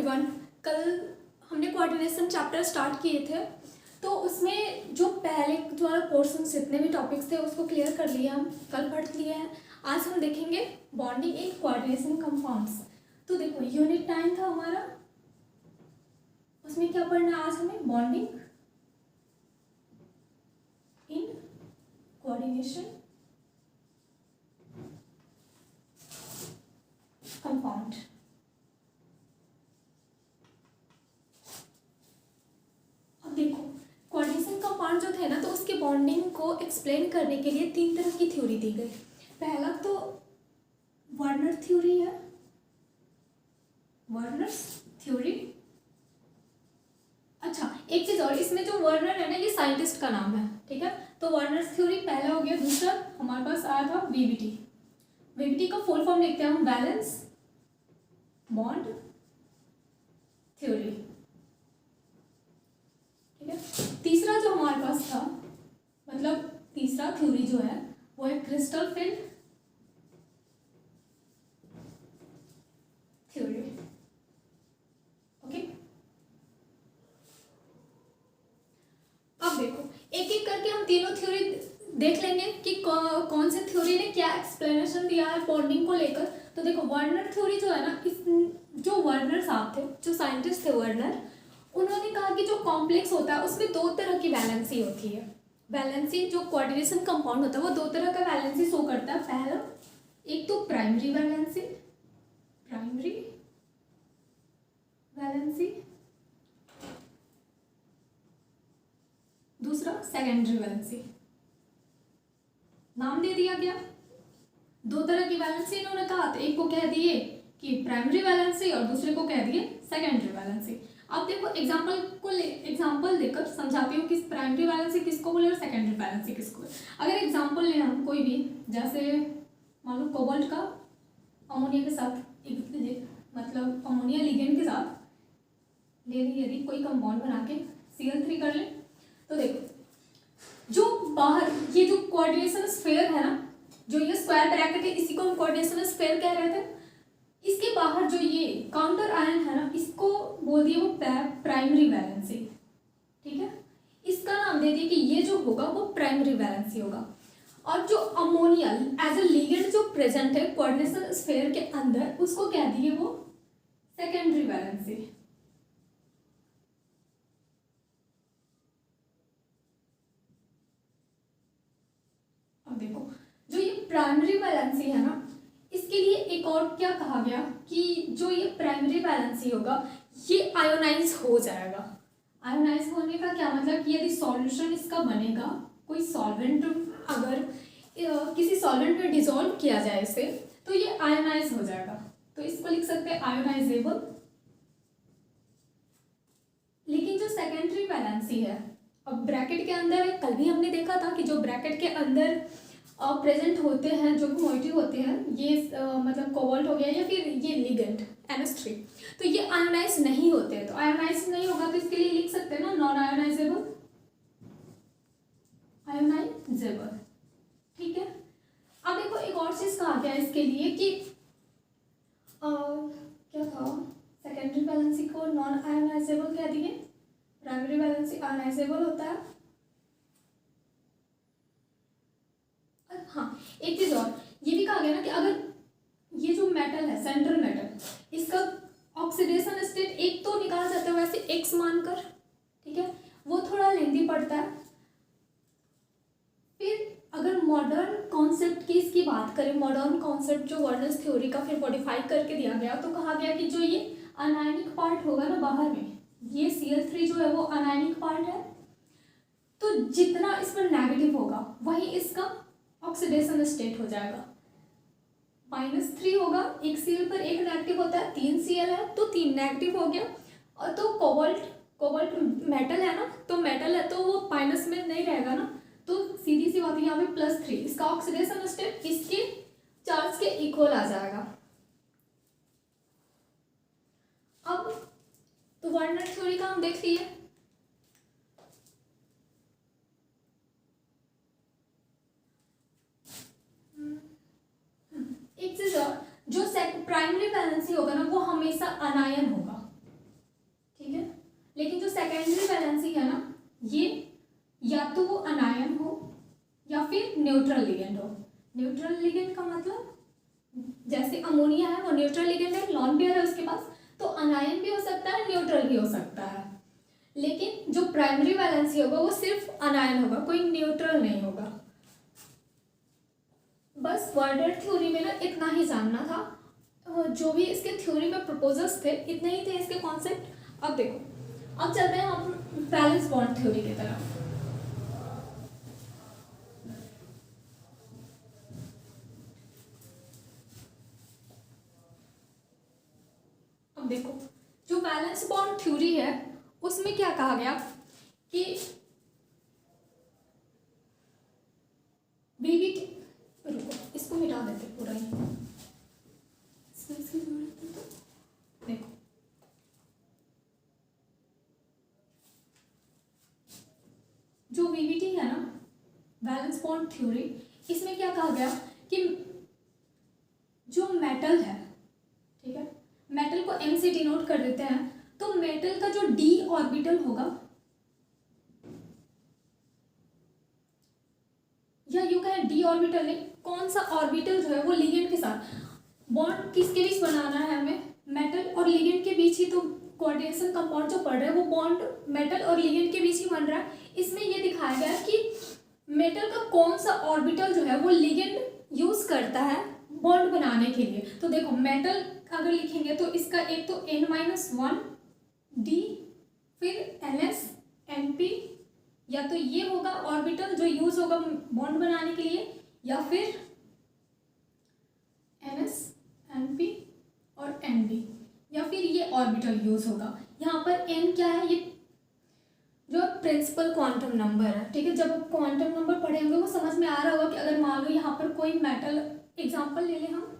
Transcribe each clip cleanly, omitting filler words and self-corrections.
Everyone. कल हमने coordination chapter start किए थे, तो उसमें जो पहले जो पोर्शन जितने भी टॉपिक्स थे उसको क्लियर कर लिया, हम कल पढ़ लिए हैं। आज हम देखेंगे बॉन्डिंग इन कोऑर्डिनेशन कंपाउंड्स। तो देखो यूनिट 9 था हमारा, उसमें क्या पढ़ना है आज हमें? Bonding in coordination compound. अब देखो कोऑर्डिनेशन कंपाउंड जो थे ना, तो उसके बॉन्डिंग को एक्सप्लेन करने के लिए 3 तरह की थ्योरी दी गई। पहला तो वर्नर थ्योरी है, वर्नर्स थ्योरी। अच्छा एक चीज और, इसमें जो वर्नर है ना ये साइंटिस्ट का नाम है, ठीक है। तो वर्नर्स थ्योरी पहला हो गया। दूसरा हमारे पास आया था वीबीटी। वीबीटी का फुल फॉर्म लिखते हैं हम, वैलेंस बॉन्ड थ्योरी, ठीक है। तीसरा जो हमारे पास था, मतलब तीसरा थ्योरी जो है वो है क्रिस्टल फील्ड थ्योरी, ओके। अब देखो एक एक करके हम तीनों थ्योरी देख लेंगे कि कौन से थ्योरी ने क्या एक्सप्लेनेशन दिया है बॉन्डिंग को लेकर। तो देखो वर्नर थ्योरी जो है ना, इस जो वर्नर साहब थे, जो साइंटिस्ट थे वर्नर, उन्होंने कहा कि जो कॉम्प्लेक्स होता है उसमें 2 तरह की वैलेंसी होती है। वैलेंसी जो कोऑर्डिनेशन कंपाउंड होता है वो 2 तरह का वैलेंसी शो करता है। पहला एक तो प्राइमरी वैलेंसी, प्राइमरी वैलेंसी, दूसरा सेकेंडरी वैलेंसी। नाम दे दिया गया, 2 तरह की वैलेंसी इन्होंने कहा, तो एक को कह दिए कि प्राइमरी वैलेंसी और दूसरे को कह दिए सेकेंडरी वैलेंसी। अब देखो एग्जांपल देकर समझाती हूँ कि प्राइमरी वैलेंसी किसको बोले और सेकेंडरी वैलेंसी किसको बोले। अगर एग्जांपल लें हम कोई भी, जैसे मान लो कोबाल्ट का अमोनिया के साथ मतलब अमोनिया लिगेंड के साथ ले ली, यदि कोई कंपाउंड बना के Cl3 कर ले, तो देखो जो बाहर ये जो कोऑर्डिनेशन स्फीयर है ना, जो ये स्क्वायर ब्रैकेट है, इसी को हम कोऑर्डिनेशन स्फीयर कह रहे थे। इसके बाहर जो ये काउंटर आयन है ना, इसको बोल दिए वो प्राइमरी वैलेंसी, ठीक है। इसका नाम दे दिए कि ये जो होगा वो प्राइमरी वैलेंसी होगा। और जो अमोनिया एज ए लिगेंड जो प्रेजेंट है कोऑर्डिनेशन स्फीयर के अंदर, उसको कह दिए वो सेकेंडरी वैलेंसी। अब देखो जो ये प्राइमरी वैलेंसी है ना, इसके लिए एक और क्या कहा गया कि जो ये प्राइमरी वैलेंसी होगा ये आयोनाइज हो जाएगा। आयोनाइज होने का क्या मतलब कि यदि सॉल्यूशन इसका बनेगा, कोई सॉल्वेंट अगर किसी सॉल्वेंट में डिसॉल्व किया जाए इसे, तो ये आयोनाइज हो जाएगा। तो इसको लिख सकते हैं आयोनाइजेबल। लेकिन जो सेकेंडरी वैलेंसी है, अब ब्रैकेट के अंदर है, कल भी हमने देखा था कि जो ब्रैकेट के अंदर प्रेजेंट होते हैं, जो भी मोइटी होते हैं, ये मतलब कोबाल्ट हो गया या फिर ये लिगेंड NH3, तो ये आयोनाइज नहीं होते हैं। तो आयोनाइज नहीं होगा तो इसके लिए लिख सकते हैं ना नॉन आयोनाइजेबल, आयोनाइजेबल, ठीक है। अब देखो एक और चीज कहा गया इसके लिए कि क्या था, सेकेंडरी वैलेंसी को नॉन आयोनाइजेबल कह दिए, प्राइमरी वैलेंसी आयोनाइजेबल होता है। हाँ एक चीज और ये भी कहा गया ना कि अगर ये जो मेटल है सेंट्रल मेटल, इसका ऑक्सीडेशन स्टेट एक तो निकाला जाता है वैसे X मानकर, ठीक है, वो थोड़ा लेंथी पड़ता है। फिर अगर मॉडर्न कॉन्सेप्ट की इसकी बात करें, मॉडर्न कॉन्सेप्ट जो वर्नर्स थ्योरी का फिर मॉडिफाई करके दिया गया, तो कहा गया कि जो ये अनायनिक पार्ट होगा ना बाहर में, ये Cl3 जो है वो अनायनिक पार्ट है, तो जितना इस पर नेगेटिव होगा वही इसका ऑक्सीडेशन स्टेट हो जाएगा। -3 होगा, एक Cl पर एक नेगेटिव होता है, 3 Cl है तो 3 नेगेटिव हो गया। और तो कोबाल्ट मेटल है ना, तो मेटल है तो वो माइनस में नहीं रहेगा ना, तो सीधी सी बात है यहाँ पे +3, इसका ऑक्सीडेशन स्टेट इसके चार्ज के इक्वल आ जाएगा। अब तो वर्नर थ्योरी का हम देख लिए। एक चीज और, जो प्राइमरी वैलेंसी होगा ना वो हमेशा अनायन होगा, सेकेंडरी वैलेंसी है ना, ये या तो वो अनायन हो या फिर न्यूट्रल लिगेंड हो। न्यूट्रल लिगेंड का मतलब जैसे अमोनिया है वो न्यूट्रल लिगेंड है, लॉन पेयर है उसके पास, तो अनायन भी हो सकता है, न्यूट्रल भी हो सकता है। लेकिन जो प्राइमरी वैलेंसी होगा वो सिर्फ अनायन होगा, कोई न्यूट्रल नहीं होगा। बस वर्डर थ्योरी में ना इतना ही जानना था, जो भी इसके थ्योरी में प्रपोजल्स थे इतने ही थे इसके कॉन्सेप्ट। अब देखो, अब चलते हैं हम वैलेंस बॉन्ड थ्योरी की तरफ। अब देखो, जो वैलेंस बॉन्ड थ्योरी है उसमें क्या कहा गया कि वीवीटी, रुको इसको मिटा देते पूरा ही, इसकी जरूरत है तो देखो, जो वीवीटी है ना, वैलेंस बॉन्ड थ्योरी, इसमें क्या कहा गया कि जो मेटल है, ठीक है, मेटल को m से डिनोट कर देते हैं, तो मेटल का जो d ऑर्बिटल होगा, या यूं कहें d ऑर्बिटल नहीं, कौन सा ऑर्बिटल जो है वो लिगेंड के साथ, बॉन्ड किसके बीच बनाना है हमें, मेटल और लिगेंड के बीच ही, तो कोऑर्डिनेशन कंपाउंड जो पढ़ रहे हैं वो बॉन्ड मेटल और लिगेंड के बीच ही बन रहा है। इसमें ये दिखाया गया कि मेटल का कौन सा ऑर्बिटल जो है वो लिगेंड यूज करता है बॉन्ड बनाने के लिए। तो देखो, मेटल अगर लिखेंगे तो इसका एक तो N-1 D, फिर NS NP, या तो ये होगा ऑर्बिटल जो यूज होगा बॉन्ड बनाने के लिए, या फिर NS NP और ND, या फिर ये ऑर्बिटल यूज होगा। यहाँ पर N क्या है, ये जो प्रिंसिपल क्वांटम नंबर है, ठीक है। जब आप क्वांटम नंबर पढ़े होंगे वो समझ में आ रहा होगा कि अगर मान लो यहाँ पर कोई मेटल, एग्जांपल ले लें हम,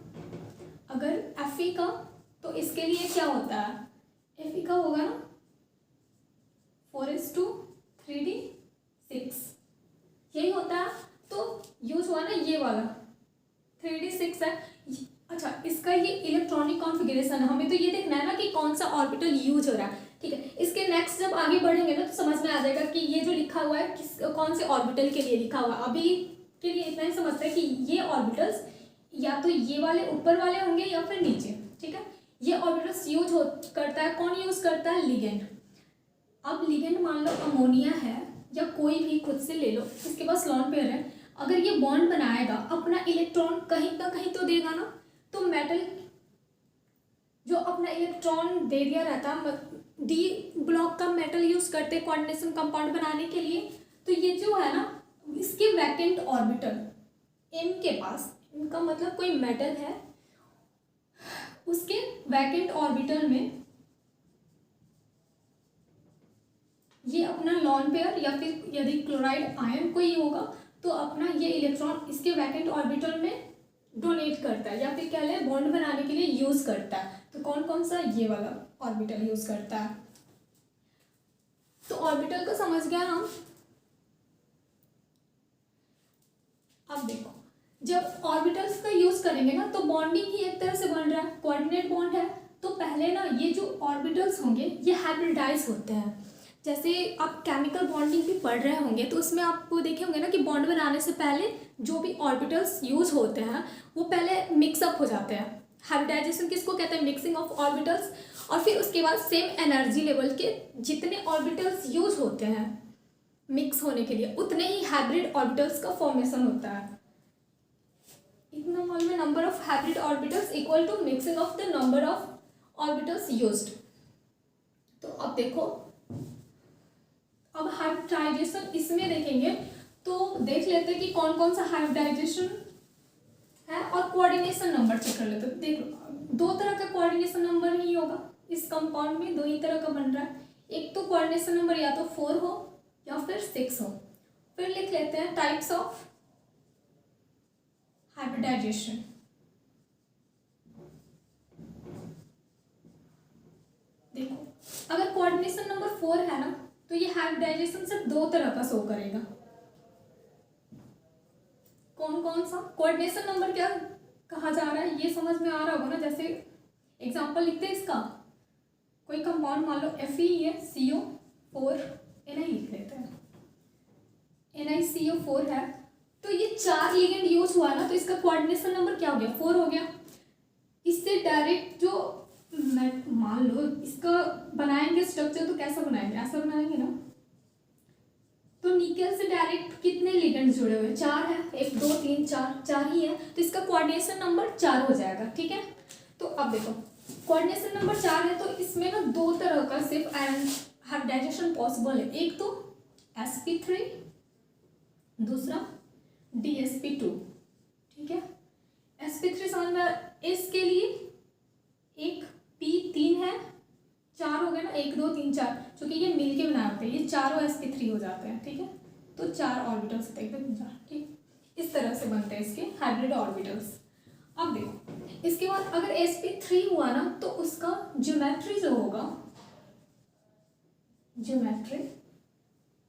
अगर Fe का, तो इसके लिए क्या होता है, Fe का होगा ना 4:3d6, यही होता है। तो यूज हुआ ना ये वाला 3d6 है। अच्छा, इसका ये इलेक्ट्रॉनिक कॉन्फ़िगरेशन है, हमें तो ये देखना है ना कि कौन सा ऑर्बिटल यूज हो रहा है, ठीक है। इसके नेक्स्ट जब आगे बढ़ेंगे ना तो समझ में आ जाएगा कि ये जो लिखा हुआ है किस कौन से ऑर्बिटल के लिए लिखा हुआ है। अभी के लिए इतना ही समझते हैं कि ये ऑर्बिटल्स या तो ये वाले ऊपर वाले होंगे या फिर नीचे, ठीक है। ये ऑर्बिटल्स यूज करता है, कौन यूज करता है, लिगेंड। अब लिगेंड मान लो अमोनिया है या कोई भी, खुद से ले लो, इसके पास लॉन पेयर है, अगर ये बॉन्ड बनाएगा अपना इलेक्ट्रॉन कहीं ना कहीं तो देगा ना, तो मेटल जो अपना इलेक्ट्रॉन दे दिया रहता है, डी ब्लॉक का मेटल यूज करते कोऑर्डिनेशन कंपाउंड बनाने के लिए, तो ये जो है ना इसके वैकेंट ऑर्बिटल m के पास, इनका मतलब कोई मेटल है उसके वैकेंट ऑर्बिटल में ये अपना लॉन पेयर, या फिर यदि क्लोराइड आयन कोई होगा तो अपना ये इलेक्ट्रॉन इसके वैकेंट ऑर्बिटल में डोनेट करता है, या फिर क्या ले बॉन्ड बनाने के लिए यूज करता है। तो कौन कौन सा, ये वाला ऑर्बिटल यूज करता है। तो ऑर्बिटल को समझ गया हम। अब देखो, जब ऑर्बिटल्स का यूज करेंगे ना तो बॉन्डिंग ही एक तरह से बन रहा है, कोऑर्डिनेट बॉन्ड है। तो पहले ना ये जो ऑर्बिटल्स होंगे ये हाइब्रिडाइज होते हैं। जैसे आप केमिकल बॉन्डिंग भी पढ़ रहे होंगे तो उसमें आपको देखे होंगे ना कि बॉन्ड बनाने से पहले जो भी ऑर्बिटल्स यूज होते हैं वो पहले मिक्सअप हो जाते हैं। हाइब्रिडाइजेशन किसको कहते हैं, मिक्सिंग ऑफ ऑर्बिटल्स। और फिर उसके बाद सेम एनर्जी लेवल के जितने ऑर्बिटल्स यूज होते हैं मिक्स होने के लिए, उतने ही हाइब्रिड ऑर्बिटल्स का फॉर्मेशन होता है। इतना मालूम है, number of hybrid orbitals equal to mixing of the number of orbitals used. तो अब देखो, अब हाइब्रिडाइजेशन इसमें देखेंगे तो देख लेते हैं कि कौन कौन सा हाइब्रिडाइजेशन है और कोऑर्डिनेशन नंबर चेक कर लेते हैं। देख लो, दो तरह का कोऑर्डिनेशन नंबर ही होगा इस कंपाउंड में, दो ही तरह का बन रहा है। एक तो कोऑर्डिनेशन नंबर या तो 4 हो या फिर 6 हो। फिर लिख लेते हैं टाइप्स ऑफ हाइब्रिडाइजेशन। देखो, अगर कोऑर्डिनेशन नंबर 4 है ना तो ये हाइब्रिडाइजेशन सिर्फ दो तरह का शो करेगा। कौन कौन सा, कोऑर्डिनेशन नंबर क्या कहा जा रहा है ये समझ में आ रहा होगा ना। जैसे एग्जांपल लिखते हैं इसका, कोई कंपाउंड मान लो Fe है CO, 4 Na लिख लेते हैं, NiCO4 है। तो ये 4 लिगेंड यूज हुआ ना, तो इसका कोऑर्डिनेशन नंबर क्या हो गया, 4 हो गया। इससे डायरेक्ट जो मान लो इसका बनाएंगे स्ट्रक्चर, तो कैसा बनाएंगे, ऐसा बनाएंगे ना। तो निकेल से डायरेक्ट कितने लिगेंड जुड़े हुए, 4 है, 1 2 3 4, 4 ही है, तो इसका कोऑर्डिनेशन नंबर 4 हो जाएगा। ठीक है, तो अब देखो कोऑर्डिनेशन नंबर 4 है, तो इसमें ना 2 तरह का सिर्फ हाइब्रिडाइजेशन पॉसिबल है। एक तो sp3, दूसरा dsp2। ठीक है, sp3 समझ में, इसके लिए एक p3 है, 4 हो गए ना, 1 2 3 4, क्योंकि ये मिलके बनाए होते हैं, ये चारों sp3 हो जाते हैं। ठीक है, तो 4 ऑर्बिटल्स होते हैं, ठीक, इस तरह से बनते हैं इसके हाइब्रिड ऑर्बिटल्स। अब देखो इसके बाद अगर sp3 हुआ ना, तो उसका ज्योमेट्री जो होगा, ज्योमेट्री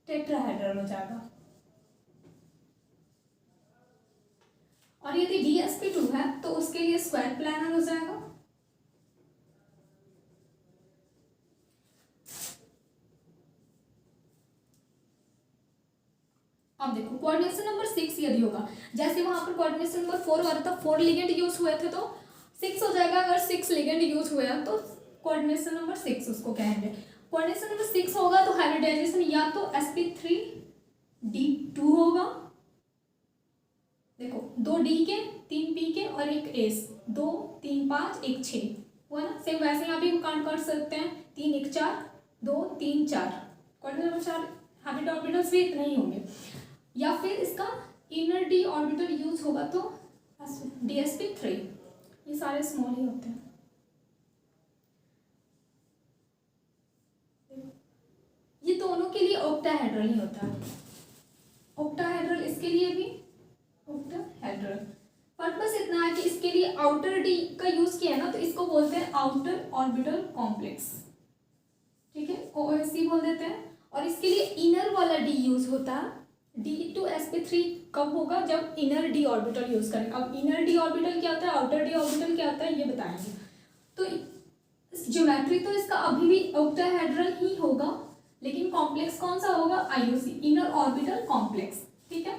टेट्राहेड्रल हो जाएगा। और यदि dsp2 है तो उसके लिए स्क्वायर प्लानर हो जाएगा। अब देखो कोऑर्डिनेशन नंबर 6 यदि होगा, जैसे वहां पर कोऑर्डिनेशन नंबर 4 हो रहा था, 4 लिगेंड यूज हुए थे, तो 6 हो जाएगा। अगर 6 लिगेंड यूज हुए हैं तो कोऑर्डिनेशन नंबर 6 उसको कहेंगे। कोऑर्डिनेशन नंबर 6 होगा तो हाइब्रिडाइजेशन या तो sp3d2 होगा, देखो 2 d के 3 p के और 1 s, 2 3 5 1 6 हुआ ना। सेम वैसे यहाँ भी काउंट कर सकते हैं, 3 1 4 2 3 4, कोऑर्डिनेशन नंबर 4 हाइब्रिड ऑर्बिटल्स भी इतने ही होंगे। या फिर इसका इनर डी ऑर्बिटल यूज होगा तो dsp3, ये सारे स्मॉल ही होते हैं। ये दोनों के लिए ऑक्टाहेड्रल ही होता है, ऑक्टाहेड्रल, इसके लिए भी ऑक्टाहेड्रल। पर्पस इतना है कि इसके लिए आउटर डी का यूज किया है ना, तो इसको बोलते हैं आउटर ऑर्बिटल कॉम्प्लेक्स। ठीक है, OSC बोल देते हैं। और इसके लिए इनर वाला डी यूज होता है। d2sp3 कब होगा, जब इनर डी ऑर्बिटल यूज करें। अब इनर डी ऑर्बिटल क्या होता है, आउटर डी ऑर्बिटल क्या होता है, ये बताएंगे। तो ज्योमेट्री तो इसका अभी भी ऑक्टाहेड्रल ही होगा, लेकिन कॉम्प्लेक्स कौन सा होगा, IOC, इनर ऑर्बिटल कॉम्प्लेक्स। ठीक है,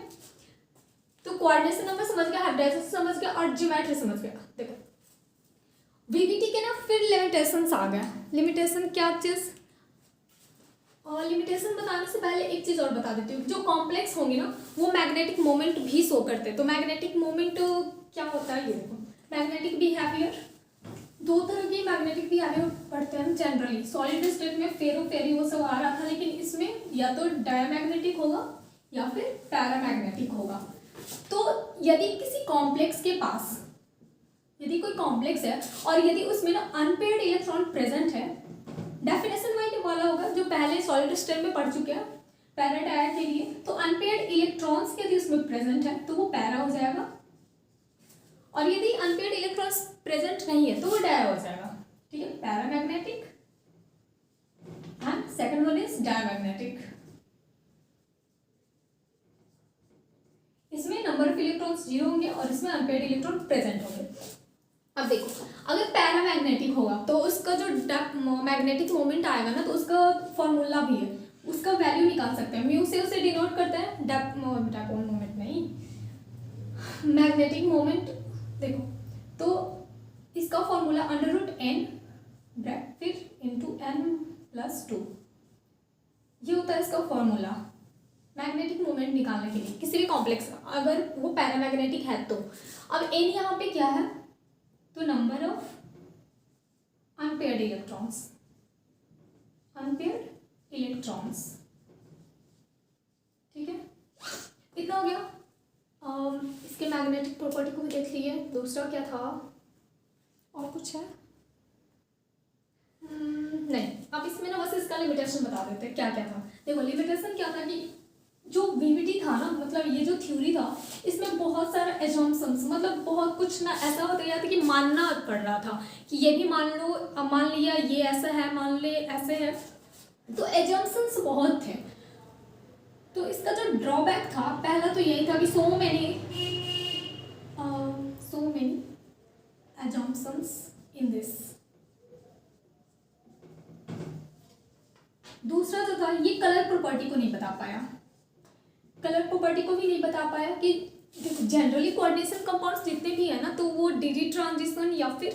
तो कोऑर्डिनेशन नंबर समझ गया, हाइब्रिडाइजेशन समझ गया और ज्योमेट्री समझ गया। देखो VBT के ना फिर लिमिटेशंस आ गया। लिमिटेशन क्या चीज, और लिमिटेशन बताने से पहले एक चीज और बता देती हूँ। जो कॉम्प्लेक्स होंगे ना वो मैग्नेटिक मोमेंट भी शो करते हैं। तो मैग्नेटिक मोमेंट क्या होता है, ये देखो, मैग्नेटिक बिहेवियर, 2 तरह की मैग्नेटिक बिहेवियर पढ़ते हैं जनरली। सॉलिड स्टेट में फेरो फेरी वो सब आ रहा था, लेकिन इसमें या तो डायमैग्नेटिक होगा या फिर पैरामैग्नेटिक होगा। तो यदि किसी कॉम्प्लेक्स के पास, यदि कोई कॉम्प्लेक्स है और यदि उसमें ना अनपेयर्ड इलेक्ट्रॉन प्रेजेंट है, डेफिनेशन वाइज वाला होगा जो पहले सॉलिड स्टेट में पढ़ चुके हैं पैरा डाया के लिए। तो अनपेयर्ड इलेक्ट्रॉन्स यदि उसमें प्रेजेंट है तो वो पैरा हो जाएगा, और यदि अनपेयर्ड इलेक्ट्रॉन्स प्रेजेंट नहीं है तो वो डाया हो जाएगा। ठीक है, paramagnetic and second one is diamagnetic. इसमें नंबर ऑफ इलेक्ट्रॉन्स 0 होंगे और इसमें अनपेयर्ड इलेक्ट्रॉन प्रेजेंट होंगे। अब देखो अगर पैरामैग्नेटिक होगा तो उसका जो मैग्नेटिक मोमेंट आएगा ना, तो उसका फॉर्मूला भी है, उसका वैल्यू निकाल सकते हैं। म्यू से उसे डिनोट करते हैं, डायपोल मोमेंट नहीं, मैग्नेटिक मोमेंट। देखो तो इसका फॉर्मूला √n फिर इंटू n+2, ये होता है इसका फॉर्मूला मैग्नेटिक मोमेंट निकालने के लिए किसी भी कॉम्प्लेक्स का, अगर वो पैरामैग्नेटिक है तो। अब n यहाँ पे क्या है, तो number of unpaired electrons, unpaired electrons. ठीक है, इतना हो गया। इसके मैग्नेटिक प्रॉपर्टी को भी देख लिए। दूसरा क्या था, और कुछ है नहीं। अब इसमें ना बस इसका लिमिटेशन बता देते हैं क्या क्या था। देखो लिमिटेशन क्या था कि जो VBT था ना, मतलब ये जो थ्योरी था, इसमें बहुत सारा एजम्पशंस, मतलब बहुत कुछ ना ऐसा होता गया था कि मानना पड़ रहा था कि ये भी मान लो, अब मान लिया ये ऐसा है, मान ले ऐसे है, तो एजम्पशंस बहुत थे। तो इसका जो ड्रॉबैक था पहला तो यही था कि so many assumptions in this। दूसरा जो था ये कलर प्रॉपर्टी को नहीं बता पाया, कलर प्रॉपर्टी को भी नहीं बता पाया कि जनरली कोऑर्डिनेशन कंपाउंड्स जितने भी है ना तो वो डी ट्रांजिशन या फिर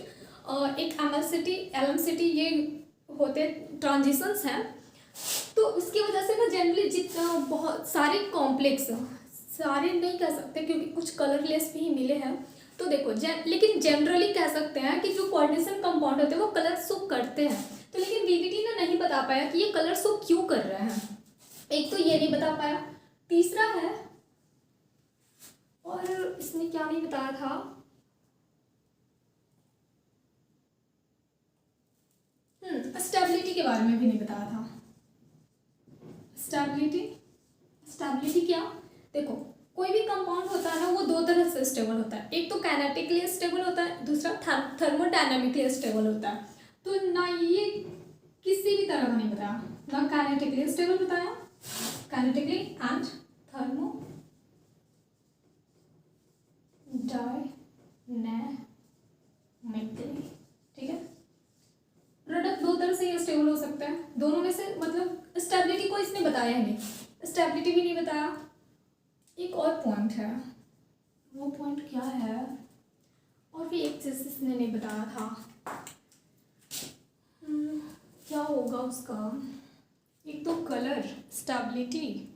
एक एलएमसीटी ये होते ट्रांजिशंस हैं। तो उसकी वजह से ना जनरली जितना बहुत सारे कॉम्प्लेक्स, सारे नहीं कह सकते क्योंकि कुछ कलरलेस भी मिले हैं। तो देखो लेकिन जनरली कह सकते हैं कि जो कोऑर्डिनेशन कंपाउंड होते हैं वो कलर शो करते हैं। तो लेकिन वीवीटी ने नहीं बता पाया कि ये कलर शो क्यों कर रहे हैं, एक तो ये नहीं बता पाया। तीसरा है, और इसने क्या नहीं बताया था, स्टेबिलिटी के बारे में भी नहीं बताया था। स्टेबिलिटी क्या, देखो कोई भी कंपाउंड होता है ना वो दो तरह से स्टेबल होता है, एक तो काइनेटिकली स्टेबल होता है, दूसरा थर्मोडायनामिकली स्टेबल होता है। तो ना ये किसी भी तरह का नहीं बताया, ना काइनेटिकली स्टेबल बताया, काइनेटिकली एंड थर्मोडायनामिकली, ठीक है। प्रोडक्ट दो तरह से ये स्टेबल हो सकता है, दोनों में से मतलब स्टेबिलिटी को इसने बताया नहीं, स्टेबिलिटी भी नहीं बताया। एक और पॉइंट है, वो पॉइंट क्या है, और भी एक चीज इसने नहीं बताया था, क्या होगा उसका, एक तो कलर स्टेबिलिटी,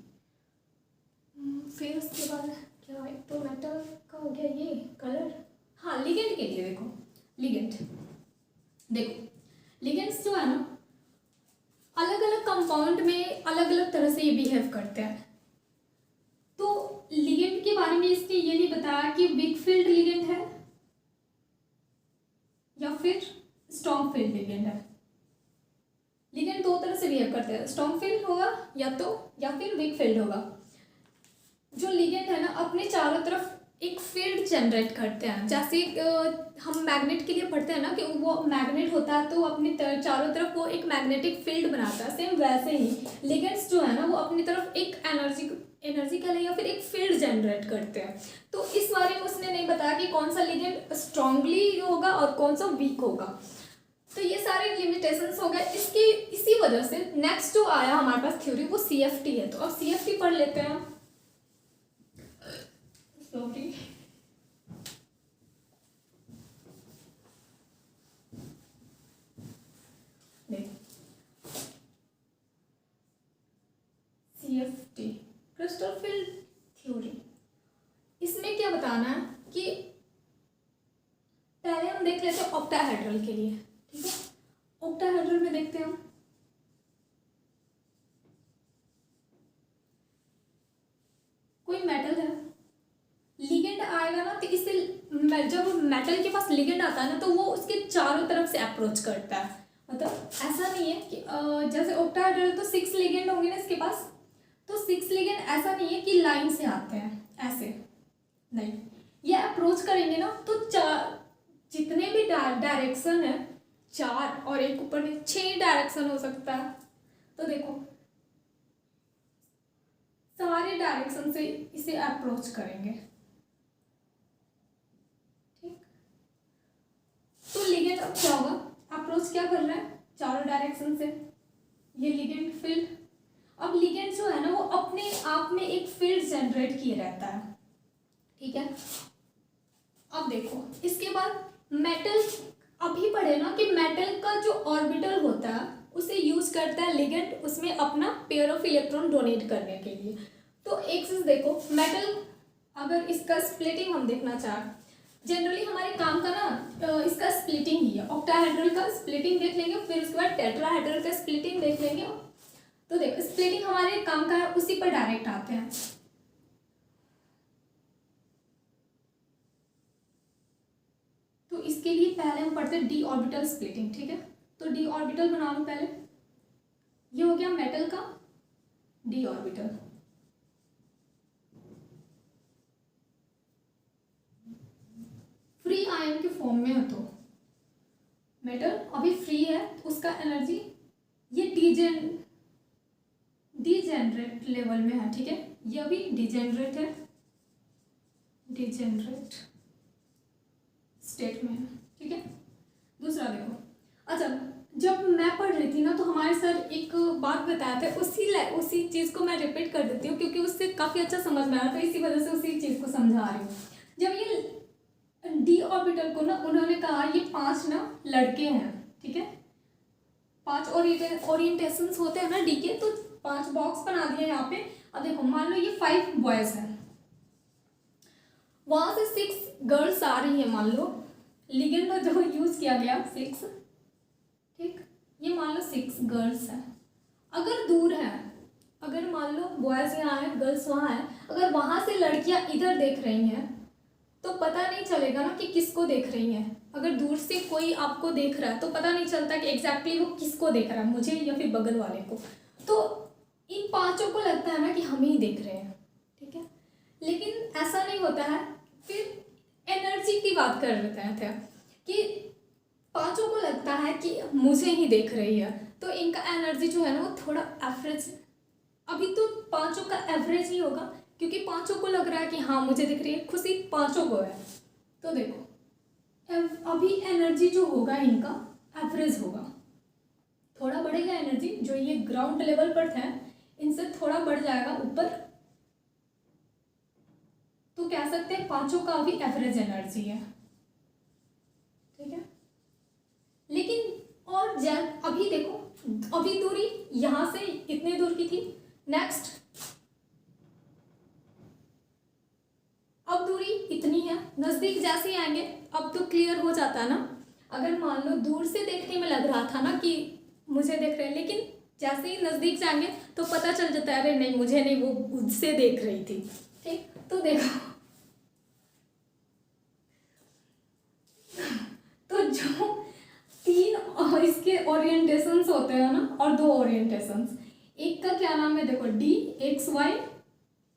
फिर उसके बाद क्या, एक तो मेटल का हो गया ये कलर। हाँ लिगेंड के लिए देखो, लिगेंड्स जो है ना अलग अलग कंपाउंड में अलग अलग तरह से ये बिहेव करते हैं। तो लिगेंड के बारे में इसने ये नहीं बताया कि वीक फील्ड लिगेंड है या फिर स्ट्रॉन्ग फील्ड लिगेंड है। लिगेंड दो तरह से बिहेव करते हैं, स्ट्रॉन्ग फील्ड होगा या फिर वीक फील्ड होगा। जो लिगेंड है ना अपने चारों तरफ एक फील्ड जनरेट करते हैं, जैसे हम मैग्नेट के लिए पढ़ते हैं ना कि वो मैग्नेट होता है तो अपनी चारों तरफ वो एक मैग्नेटिक फील्ड बनाता है, सेम वैसे ही लिगेंड्स जो है ना वो अपनी तरफ एक एनर्जी का या फिर एक फील्ड जनरेट करते हैं। तो इस बारे में उसने नहीं बताया कि कौन सा लिगेंड स्ट्रांगली होगा और कौन सा वीक होगा। तो ये सारे लिमिटेशंस हो गए इसकी। इसी वजह से नेक्स्ट जो आया हमारे पास थ्योरी वो CFT है। तो अब CFT पढ़ लेते हैं। Sorry CFT crystal field theory. इसमें क्या बताना है कि पहले हम देख लेते हैं ऑक्टाहेड्रल के लिए, ठीक है। ऑक्टाहेड्रल में देखते हैं हम, कोई मेटल है, लिगेंड आएगा ना तो इससे जब मेटल के पास लिगेंड आता है ना तो वो उसके चारों तरफ से अप्रोच करता है। मतलब ऐसा नहीं है कि जैसे ऑक्टाहेड्रल तो 6 लिगेंड होंगे ना इसके पास, तो 6 लिगेंड ऐसा नहीं है कि लाइन से आते हैं, ऐसे नहीं, ये अप्रोच करेंगे ना तो जितने भी डायरेक्शन है 4 और एक ऊपर में 6 डायरेक्शन हो सकता है। तो देखो सारे डायरेक्शन से इसे अप्रोच करेंगे, ठीक। तो लिगेंड अब क्या होगा, अप्रोच क्या कर रहा है चारों डायरेक्शन से, ये लिगेंड फील्ड। अब लिगेंड जो है ना वो अपने आप में एक फील्ड जनरेट किए रहता है, ठीक है। अब देखो इसके बाद मेटल, अभी पढ़े ना कि मेटल का जो ऑर्बिटल होता है उसे यूज करता है लिगेंड उसमें अपना पेयर ऑफ इलेक्ट्रॉन डोनेट करने के लिए। तो एक चीज देखो, मेटल अगर इसका स्प्लिटिंग हम देखना चाहें, जनरली हमारे काम का ना इसका स्प्लिटिंग ही है। ऑक्टाहेड्रल का स्प्लिटिंग देख लेंगे, फिर उसके बाद टेट्राहेड्रल का स्प्लिटिंग देख लेंगे। तो देखो स्प्लिटिंग हमारे काम का है, उसी पर डायरेक्ट आते हैं। तो इसके लिए पहले हम पढ़ते हैं डी ऑर्बिटल स्प्लिटिंग, ठीक है। तो डी ऑर्बिटल बना लो पहले, ये हो गया मेटल का डी ऑर्बिटल। फ्री आयन के फॉर्म में है, तो मेटल अभी फ्री है, उसका एनर्जी ये डिजेनरेट लेवल में है, ठीक है। ये अभी डिजेनरेट है, डिजेनरेट स्टेट में है, ठीक है। दूसरा देखो, अच्छा जब मैं पढ़ रही थी ना, तो हमारे सर एक बात बताया था, उसी चीज़ को मैं रिपीट कर देती हूँ क्योंकि उससे काफ़ी अच्छा समझ में आया था, इसी वजह से उसी चीज़ को समझा रही हूँ। जब ये डी ऑर्बिटल को ना उन्होंने कहा ये 5 ना लड़के हैं, ठीक है, 5 ओरिएंटेशंस होते हैं ना डी के, तो 5 बॉक्स बना दिया यहाँ पे। अब देखो मान लो ये 5 बॉयज हैं, वहां से 6 गर्ल्स आ रही है, मान लो लिगेंड जो यूज किया गया 6, ठीक, ये मान लो 6 गर्ल्स हैं। अगर दूर है, अगर मान लो बॉयज यहाँ है, गर्ल्स वहाँ है, अगर वहां से लड़कियां इधर देख रही हैं तो पता नहीं चलेगा ना कि किसको देख रही हैं। अगर दूर से कोई आपको देख रहा है तो पता नहीं चलता कि एग्जैक्टली वो किसको देख रहा है, मुझे या फिर बगल वाले को। तो इन 5 को लगता है ना कि हम ही देख रहे हैं, ठीक है, लेकिन ऐसा नहीं होता है। फिर एनर्जी की बात कर रहे थे कि 5 को लगता है कि मुझे ही देख रही है, तो इनका एनर्जी जो है ना वो थोड़ा एवरेज, अभी तो 5 का एवरेज ही होगा क्योंकि 5 को लग रहा है कि हाँ मुझे दिख रही है, खुशी 5 को है। तो देखो अभी एनर्जी जो होगा इनका एवरेज होगा, थोड़ा बढ़ेगा एनर्जी, जो ये ग्राउंड लेवल पर थे इनसे थोड़ा बढ़ जाएगा ऊपर, तो कह सकते हैं 5 का अभी एवरेज एनर्जी है, ठीक है। लेकिन और अभी देखो अभी दूरी यहां से इतने दूर की थी, नेक्स्ट अब दूरी इतनी है, नजदीक जैसे ही आएंगे अब तो क्लियर हो जाता है ना। अगर मान लो दूर से देखने में लग रहा था ना कि मुझे देख रहे हैं, लेकिन जैसे ही नजदीक जाएंगे तो पता चल जाता है अरे नहीं मुझे नहीं, वो उससे देख रही थी, ठीक। तो देखो तो जो 3 इसके ओरिएंटेशंस होते हैं ना, और 2 ओरिएंटेशंस, एक का क्या नाम है देखो, D X Y,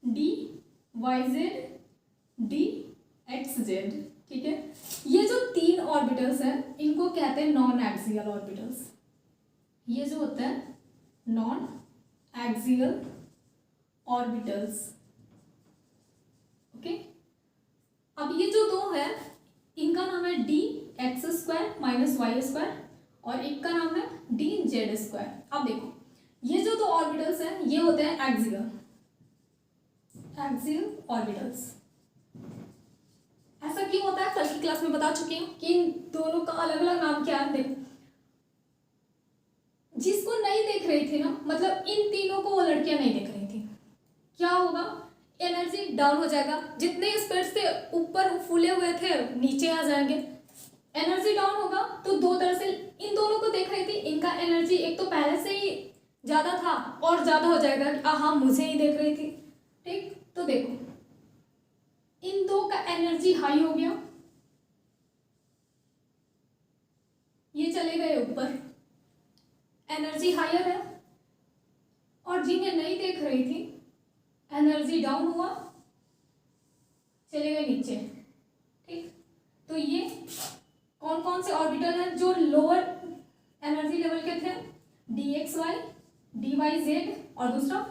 D Y Z, D X Z, ठीक है। ये जो 3 ऑर्बिटल्स हैं इनको कहते हैं नॉन एक्सियल ऑर्बिटल्स। ये जो होता है नॉन एक्सियल ऑर्बिटल्स, ओके। अब ये जो 2 है इनका नाम है D X square minus Y square, और एक का नाम है डी जेड स्क्वायर। अब देखो ये जो 2 ऑर्बिटल्स हैं ये होते हैं एक्सियल ऑर्बिटल्स। ऐसा क्यों होता है, कल की क्लास में बता चुकी हूँ कि इन दोनों का अलग अलग नाम क्या है। देखो जिसको नहीं देख रही थी ना, मतलब इन तीनों को वो लड़कियां नहीं देख रही थी, क्या होगा, एनर्जी डाउन हो जाएगा, जितने स्पीड से ऊपर फूले हुए थे नीचे आ जाएंगे, एनर्जी डाउन होगा। तो 2 तरह से इन दोनों को देख रही थी, इनका एनर्जी एक तो पहले से ही ज्यादा था और ज्यादा हो जाएगा कि हाँ मुझे ही देख रही थी, ठीक। तो देखो इन 2 का एनर्जी हाई हो गया, ये चले गए ऊपर, एनर्जी हायर है, और जिन्हें नहीं देख रही थी एनर्जी डाउन हुआ, चले गए नीचे, ठीक। तो ये कौन कौन से ऑर्बिटल हैं जो लोअर एनर्जी लेवल के थे, D X Y, D Y Z, और दूसरा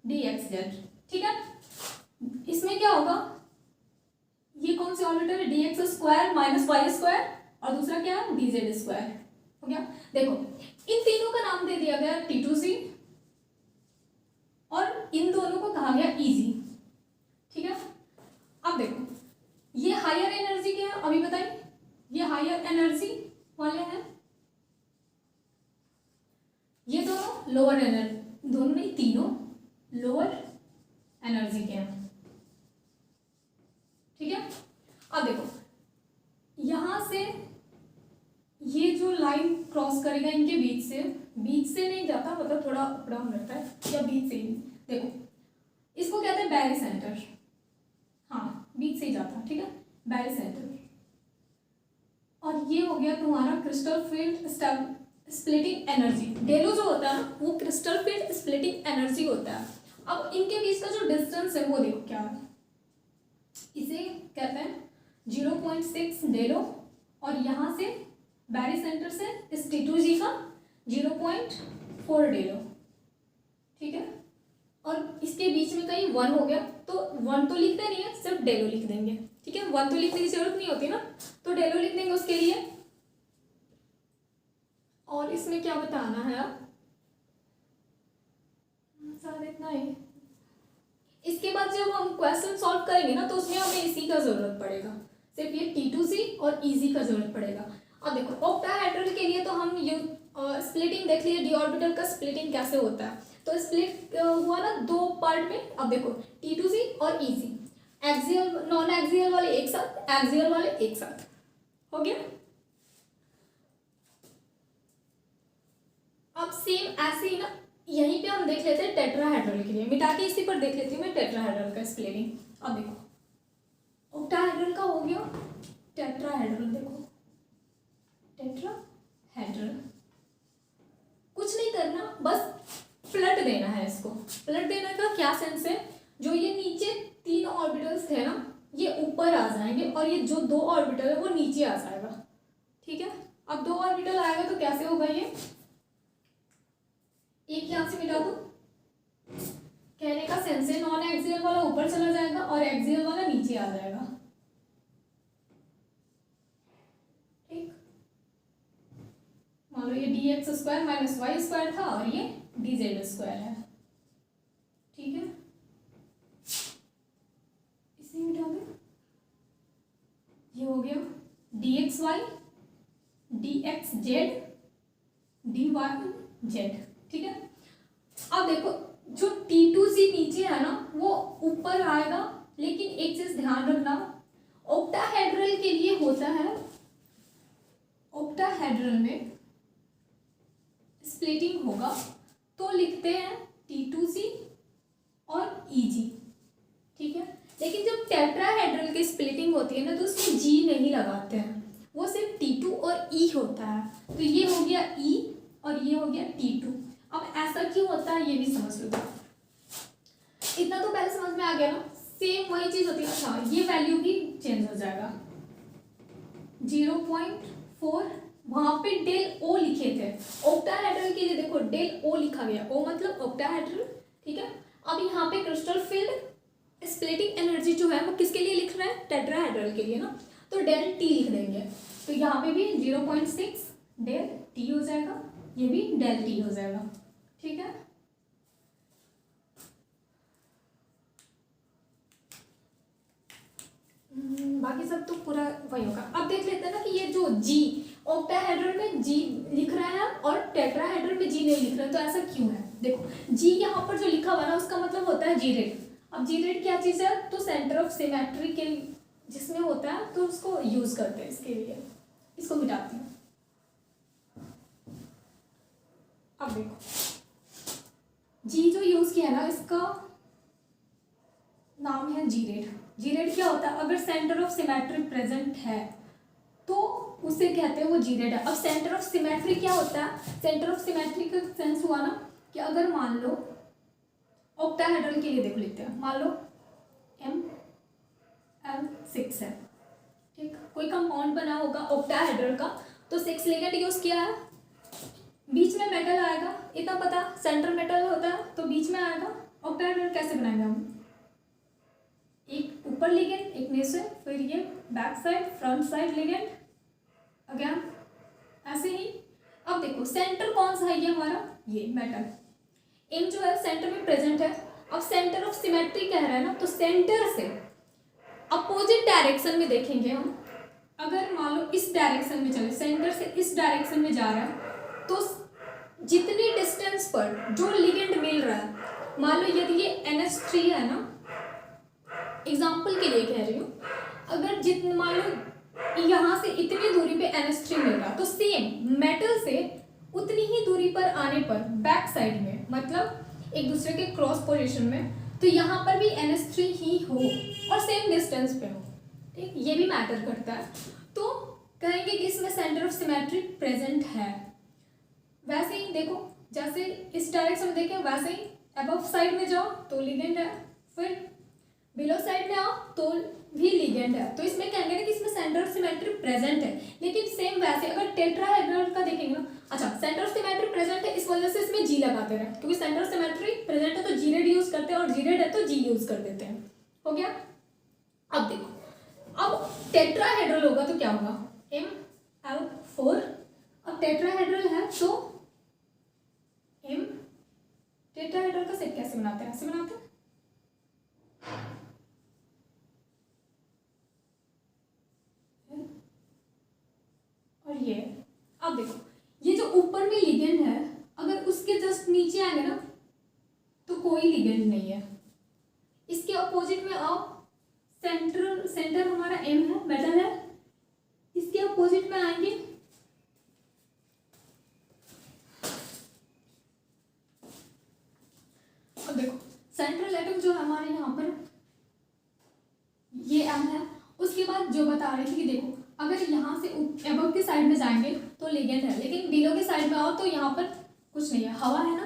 डी एक्स जेड, ठीक है। इसमें क्या होगा, ये कौन से ऑर्बिटल है, D X square minus Y square, और दूसरा क्या है डी जेड स्क्वायर, हो गया। देखो इन तीनों का नाम दे दिया गया T2C, और इन दोनों को कहा गया इजी, ठीक है। अब देखो ये हायर एनर्जी के हैं, अभी बताइए, ये हायर एनर्जी वाले हैं, ये दोनों लोअर एनर्जी, दोनों नहीं तीनों लोअर एनर्जी के हैं, ठीक है। अब देखो यहां से ये जो लाइन क्रॉस करेगा इनके बीच से नहीं जाता, मतलब थोड़ा अप डाउन रहता है, या बीच से ही, देखो इसको कहते हैं बैरी सेंटर, हाँ बीच से ही जाता, ठीक है, बैरी सेंटर। और ये हो गया तुम्हारा क्रिस्टल फील्ड स्प्लिटिंग एनर्जी, डेलो जो होता है ना वो क्रिस्टल फील्ड स्प्लिटिंग एनर्जी होता है। अब इनके बीच का जो डिस्टेंस है वो देखो क्या है, इसे कहते हैं 0.6 डेलो, और यहाँ से बैरी सेंटर से इस T2G का 0.4 डेलो, ठीक है। और इसके बीच में कहीं 1 हो गया, तो 1 तो लिखते नहीं है, सिर्फ डेलो लिख देंगे, ठीक है। 1 तो लिखने की जरूरत नहीं होती ना, तो डेलो लिख देंगे उसके लिए। और अब इसमें क्या बताना है अब, शायद इतना ही। इसके बाद जब हम क्वेश्चन सॉल्व करेंगे ना तो उसमें हमें इसी का जरूरत पड़ेगा, सिर्फ ये T2C और EZ का जरूरत पड़ेगा। अब देखो ऑक्टाहेड्रल के लिए तो हम स्प्लिटिंग देख लिए, डी ऑर्बिटल का स्प्लिटिंग कैसे होता है। तो स्प्लिट हुआ ना दो पार्ट में। अब देखो T2C और EZ, एक्सियल नॉन एक्सियल वाले एक साथ, एक्सियल वाले एक साथ, हो गया। अब सेम ऐसे ही ना यहीं पे हम देख लेते हैं टेट्राहेड्रल के लिए, मिटा के इसी पर देख लेती हूँ मैं टेट्राहेड्रल का स्प्लिटिंग। अब देखो ऑक्टाहेड्रल का हो गया, टेट्राहेड्रल देखो, टेट्राहेड्रल कुछ नहीं करना, बस पलट देना है इसको। पलट देने का क्या सेंस है, जो ये नीचे 3 ऑर्बिटल्स थे ना ये ऊपर आ जाएंगे और ये जो 2 ऑर्बिटल है वो नीचे आ जाएगा, ठीक है। अब 2 ऑर्बिटल आएगा तो कैसे होगा, ये एक यहां से मिटा दो, कहने का सेंस है नॉन एक्सियल वाला ऊपर चला जाएगा और एक्सियल वाला नीचे आ जाएगा, ठीक। मान लो ये dx² - y² था और ये dz² है, ठीक है। इसे मिटा दो, ये हो गया dxy dxz dyz, ठीक है। अब देखो जो T2C नीचे है ना वो ऊपर आएगा, लेकिन एक चीज ध्यान रखना, ऑक्टाहेड्रल के लिए होता है, ऑक्टाहेड्रल में स्प्लिटिंग होगा तो लिखते हैं T2C और EG, ठीक है। लेकिन जब टेट्राहेड्रल की स्प्लिटिंग होती है ना तो उसमें G नहीं लगाते हैं, वो सिर्फ T2 और E होता है। तो ये हो गया E और ये हो गया T2। अब ऐसा क्यों होता है ये भी समझ लो, इतना तो पहले समझ में आ गया ना। सेम वही चीज होती है, अच्छा ये वैल्यू भी चेंज हो जाएगा 0.4, वहां पे डेल O लिखे थे ऑक्टाहेड्रल के लिए, देखो डेल O लिखा गया, O मतलब ऑक्टाहेड्रल, ठीक है। अब यहाँ पे क्रिस्टल फील्ड स्प्लिटिंग एनर्जी जो है वो किसके लिए लिख रहे हैं, टेट्राहेड्रल के लिए ना, तो डेल T लिख देंगे। तो यहाँ पे भी 0.6 डेल T हो जाएगा, ये भी डेल T हो जाएगा, ठीक है। बाकी सब तो पूरा वही होगा। अब देख लेते हैं ना कि ये जो G ऑक्टाहेड्रल में G लिख रहा है और टेट्राहेड्रल में G नहीं लिख रहा है, तो ऐसा क्यों है। देखो G यहाँ पर जो लिखा हुआ ना उसका मतलब होता है जीरेड। अब जीरेड क्या चीज़ है, तो सेंटर ऑफ सिमेट्री के जिसमें होता है तो उसको यूज करते हैं इसके लिए। इसको मिटाती हूँ। अब देखो G जो यूज किया ना इसका नाम है जीरेड। जीरेड क्या होता है, अगर सेंटर ऑफ सिमेट्री प्रेजेंट है तो उसे कहते हैं वो जीरेड है। अब सेंटर ऑफ सिमेट्री क्या होता है, सेंटर ऑफ सिमेट्री का सेंस हुआ ना कि अगर मान लो ऑक्टाहेड्रल के लिए देख लेते हैं, मान लो ML6 है, ठीक। कोई कंपाउंड बना होगा ऑक्टाहेड्रल का तो 6 लिगेंड यूज किया है, बीच में मेटल आएगा, इतना पता सेंटर मेटल होता है तो बीच में आएगा। ऑक्टाहेड्रल कैसे बनाएंगे हम, एक ऊपर लिगेंड एक नीचे, फिर ये back side front side ligand again ऐसे ही। अब देखो सेंटर कौन सा है, ये हमारा ये मेटल एम जो है सेंटर में प्रेजेंट है। अब सेंटर ऑफ सिमेट्री कह रहा है ना, तो सेंटर से अपोजिट डायरेक्शन में देखेंगे हम। अगर मान लो इस डायरेक्शन में चले, सेंटर से इस डायरेक्शन में जा रहा है तो जितनी डिस्टेंस पर जो लिगेंड मिल रहा है, मान लो यदि ये NH3 है ना, एग्जाम्पल के लिए कह रही हूँ, अगर जितने मान लो यहाँ से इतनी दूरी पे NH3 मिल रहा तो सेम मेटल से उतनी ही दूरी पर आने पर बैक साइड में, मतलब एक दूसरे के क्रॉस पोजीशन में, तो यहाँ पर भी NH3 ही हो और सेम डिस्टेंस पे हो, ठीक। ये भी मैटर करता है, तो कहेंगे कि इसमें सेंटर ऑफ सिमेट्री प्रेजेंट है। वैसे ही देखो जैसे इस डायरेक्शन में देखें वैसे ही अबव साइड में जाओ तो लिगेंड है, फिर बिलो साइड में आओ तो भी लिगेंड है, तो इसमें कहेंगे ना कि इसमें सेंटर ऑफ सिमेट्री प्रेजेंट है। लेकिन सेम वैसे अगर टेट्राहेड्रल का देखेंगे ना, अच्छा सेंटर ऑफ सिमेट्री प्रेजेंट है इस वजह से इसमें G लगाते रहे, क्योंकि सेंटर ऑफ सिमेट्री प्रेजेंट है तो जीरेड यूज करते हैं और जीरेड है तो G यूज कर देते हैं, हो गया। अब देखो अब टेट्राहेड्रल होगा तो क्या होगा, ML4। अब अब टेट्राहेड्रल है तो एम, टेट्राहेड्रल का सेट कैसे बनाते हैं, ऐसे बनाते हैं। और ये अब देखो, ये जो ऊपर में लिगेंड है अगर उसके जस्ट नीचे आएंगे ना तो कोई लिगेंड नहीं है। इसके अपोजिट में आप सेंटर हमारा एम है, मेटल है, इसके अपोजिट में आएंगे अब देखो सेंट्रल एटम जो है हमारे यहाँ पर ये एम है। उसके बाद जो बता रही थी कि देखो अगर यहाँ से एबव की साइड में जाएंगे तो लिगेंड है, लेकिन बिलो की साइड में आओ तो यहाँ पर कुछ नहीं है, हवा है ना,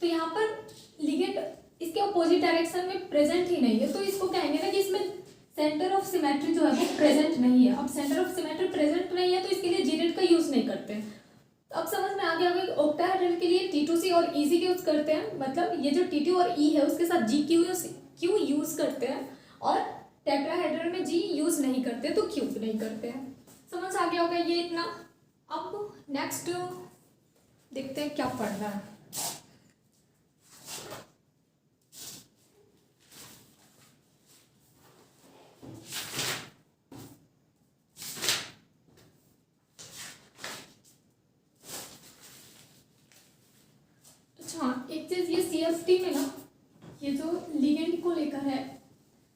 तो यहाँ पर लिगेंड इसके अपोजिट डायरेक्शन में प्रेजेंट ही नहीं है, तो इसको कहेंगे ना कि इसमें सेंटर ऑफ सिमेट्री जो है वो प्रेजेंट नहीं है। अब सेंटर ऑफ सिमेट्री प्रेजेंट नहीं है तो इसके लिए जीरेट का यूज नहीं करते हैं। तो अब समझ में आ गया होगा कि ऑक्टाहेड्रल के लिए T2C और EC यूज करते हैं, मतलब ये जो T2 और E है उसके साथ GQ यूज करते हैं, और टेट्राहेड्रल में G यूज नहीं करते तो Q नहीं करते हैं। समझ आ गया होगा ये इतना। अब नेक्स्ट देखते हैं क्या पढ़ना है। एक चीज ये CFT में ना ये जो लिगेंड को लेकर है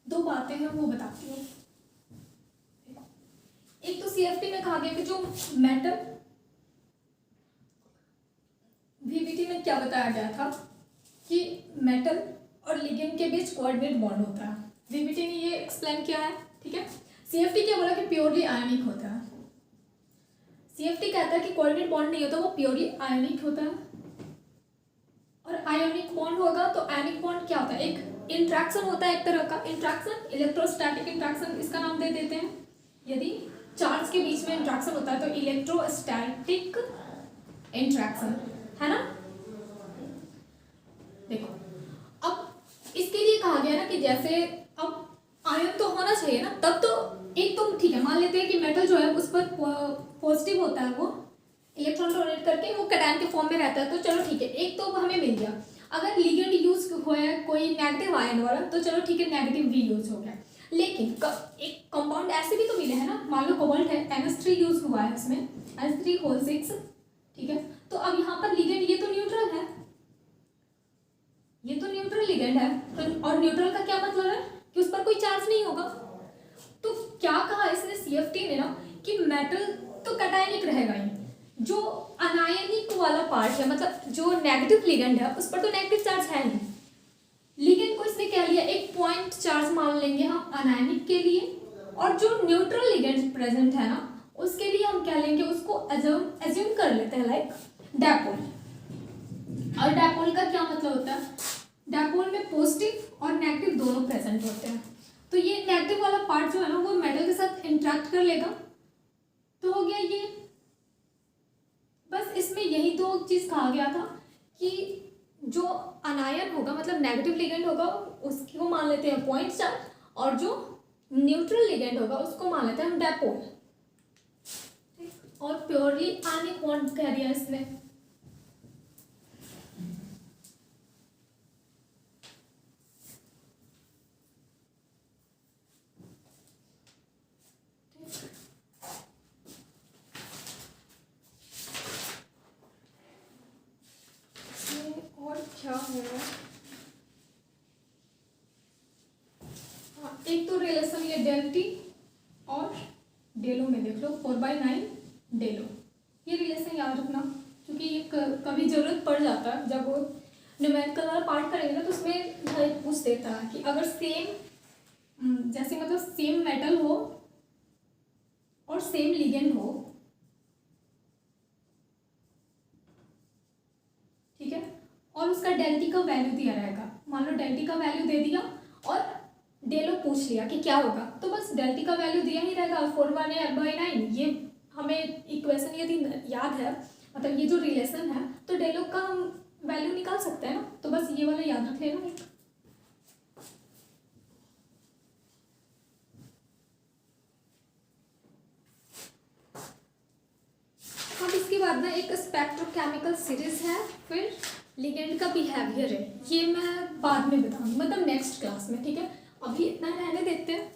दो बातें हैं वो बताती हूँ। एक तो CFT में कहा गया कि जो मेटल VBT में क्या बताया गया था कि मेटल और लिगेंड के बीच कोऑर्डिनेट बॉन्ड होता है। VBT ने ये एक्सप्लेन किया है, ठीक है। CFT क्या बोला कि प्योरली आयनिक होता है। CFT कहता है कि कोऑर्डिनेट बॉन्ड नहीं होता, वो प्योरली आयनिक होता है। और आयोनिक बॉन्ड होगा तो आयनिक बॉन्ड क्या होता है, एक इंट्रैक्शन होता है, एक तरह का इंट्रैक्शन, इलेक्ट्रोस्टैटिक इंट्रैक्शन इसका नाम दे देते हैं। यदि चार्ज के बीच में इंट्रैक्शन होता है तो इलेक्ट्रोस्टैटिक इंट्रैक्शन है ना। देखो अब इसके लिए कहा गया ना कि जैसे अब आयन तो होना चाहिए ना, तब तो एक तो ठीक है मान लेते हैं कि मेटल जो है उस पर पॉजिटिव होता है, वो इलेक्ट्रॉन डोनेट करके वो कैटायन के फॉर्म में रहता है, तो चलो ठीक है एक तो हमें मिल गया। अगर लिगेंड यूज हुआ है कोई नेगेटिव आयन वाला तो चलो ठीक है नेगेटिव भी यूज हो गया, लेकिन एक कंपाउंड ऐसे भी तो मिले हैं ना, मान लो कोबाल्ट है NH3 यूज हुआ है उसमें NH3 ठीक है। तो अब यहाँ पर लिगेंड ये तो न्यूट्रल है, ये तो न्यूट्रल लिगेंड है, तो और न्यूट्रल का क्या मतलब है कि उस पर कोई चार्ज नहीं होगा। तो क्या कहा इसने CFT ने ना कि मेटल तो कैटायनिक रहेगा ही, जो अनायनिक वाला पार्ट है मतलब जो नेगेटिव लिगेंड है उस पर तो नेगेटिव चार्ज है नहीं। लिगेंड को इसने क्या लिया, एक पॉइंट चार्ज मान लेंगे हम अनायनिक के लिए, और जो न्यूट्रल लिगेंड प्रेजेंट है ना उसके लिए हम क्या लेंगे, उसको एज्यूम कर लेते हैं लाइक डायपोल। और डायपोल का क्या मतलब होता है, डायपोल में पॉजिटिव और नेगेटिव दोनों प्रेजेंट होते हैं। तो ये नेगेटिव वाला पार्ट जो है ना वो मेटल के साथ इंटरेक्ट कर लेगा, तो हो गया ये। बस इसमें यही दो चीज कहा गया था कि जो अनायन होगा मतलब नेगेटिव लिगेंड होगा उसको मान लेते हैं पॉइंट चार्ज, और जो न्यूट्रल लिगेंड होगा उसको मान लेते हैं हम डायपोल। और प्योरली आयनिक बॉन्ड कह दिया इसने। और क्या है, हाँ एक तो रिलेशन ये डेल्टी और डेलो में देख लो 4/9 डेलो, ये रिलेशन याद रखना क्योंकि ये कभी जरूरत पड़ जाता है जब वो न्यूमेरिकल वाला पार्ट करेंगे ना तो उसमें पूछ देता है कि अगर सेम जैसे मतलब सेम मेटल हो और सेम लिगेंड हो, ठीक है, और उसका डेल्टी का वैल्यू दिया रहेगा, मान लो डेल्टी का वैल्यू दे दिया और डेलो पूछ लिया कि क्या होगा, तो बस डेल्टी का वैल्यू दिया ही रहेगा 4/9। ये हमें इक्वेशन यदि याद है मतलब ये जो रिलेशन है तो डेलो का हम वैल्यू निकाल सकते हैं ना, तो बस ये वाला याद रख लेना। अब इसके बाद ना एक स्पेक्ट्रोकेमिकल सीरीज है, फिर लिगेंड का बिहेवियर है, ये मैं बाद में बताऊंगी, मतलब नेक्स्ट क्लास में, ठीक है। अभी इतना रहने देते हैं।